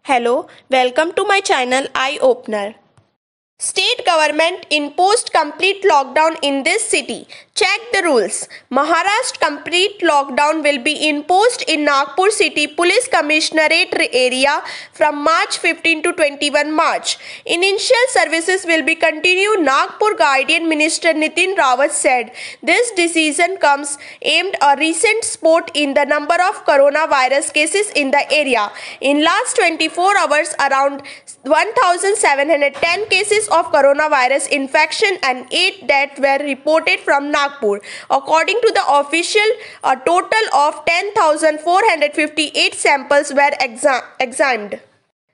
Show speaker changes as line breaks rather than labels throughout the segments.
Hello, welcome to my channel Eye Opener. State government imposed complete lockdown in this city. Check the rules. Maharashtra complete lockdown will be imposed in Nagpur city police commissionerate area from March 15 to 21 March. Initial services will be continued. Nagpur Guardian Minister Nitin Rawat said this decision comes amid a recent spurt in the number of coronavirus cases in the area. In last 24 hours, around 1,710 cases of coronavirus infection and 8 deaths were reported from Nagpur. According to the official, a total of 10,458 samples were examined.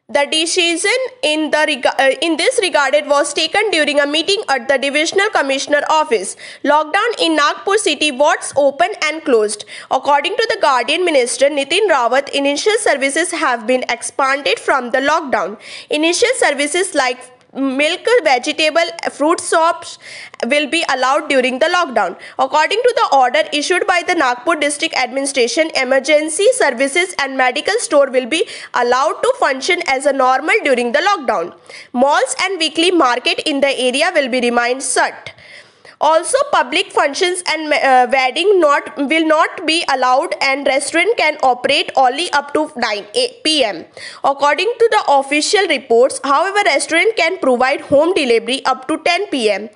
The decision in this regard was taken during a meeting at the Divisional Commissioner Office. Lockdown in Nagpur city was open and closed. According to the Guardian Minister Nitin Rawat, initial services have been expanded from the lockdown. Initial services like milk, vegetable, fruit shops will be allowed during the lockdown. According to the order issued by the Nagpur District Administration, emergency services and medical store will be allowed to function as a normal during the lockdown. Malls and weekly market in the area will be remain shut. Also, public functions and wedding will not be allowed, and restaurant can operate only up to 9 p.m. According to the official reports, however, restaurant can provide home delivery up to 10 p.m.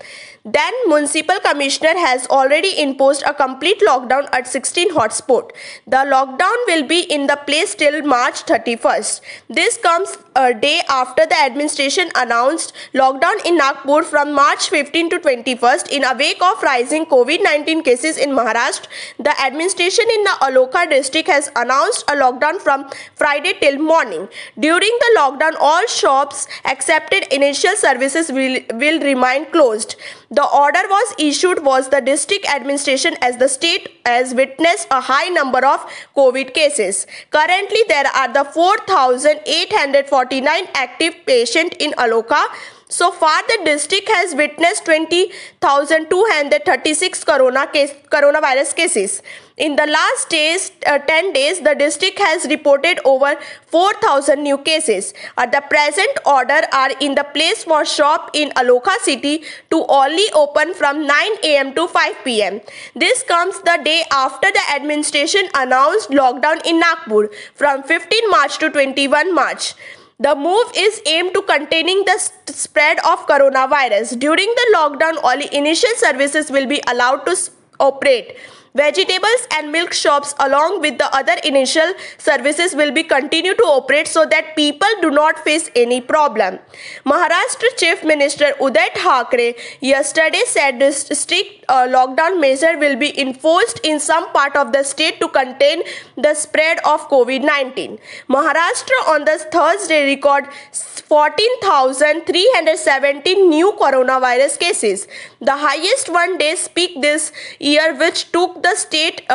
Then, Municipal Commissioner has already imposed a complete lockdown at 16 hotspots. The lockdown will be in the place till March 31st. This comes a day after the administration announced lockdown in Nagpur from March 15 to 21st. In a wake of rising COVID-19 cases in Maharashtra, the administration in the Aloka district has announced a lockdown from Friday till morning. During the lockdown, all shops accepted initial services will remain closed. The order was issued was the district administration as the state has witnessed a high number of COVID cases. Currently, there are the 4,849 active patients in Aloka. So far, the district has witnessed 20,236 coronavirus cases. In the last 10 days, the district has reported over 4,000 new cases. At the present, order are in the place for shop in Aloka city to only open from 9 a.m. to 5 p.m. This comes the day after the administration announced lockdown in Nagpur from 15 March to 21 March. The move is aimed to containing the spread of coronavirus. During the lockdown, only initial services will be allowed to operate. Vegetables and milk shops along with the other initial services will be continued to operate so that people do not face any problem. Maharashtra Chief Minister Uday Thackeray yesterday said this strict lockdown measure will be enforced in some part of the state to contain the spread of COVID-19. Maharashtra on the Thursday recorded 14,317 new coronavirus cases, the highest one-day peak this year, which took the state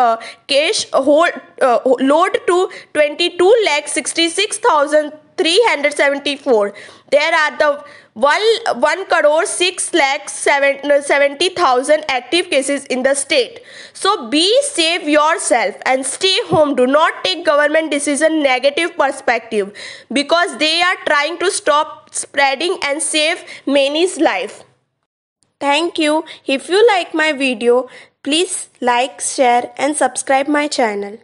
case load to 22,66,374. There are the 1,06,70,000 active cases in the state. So be safe yourself and stay home. Do not take government decision negative perspective because they are trying to stop spreading and save many's life. Thank you. If you like my video, please like, share and subscribe my channel.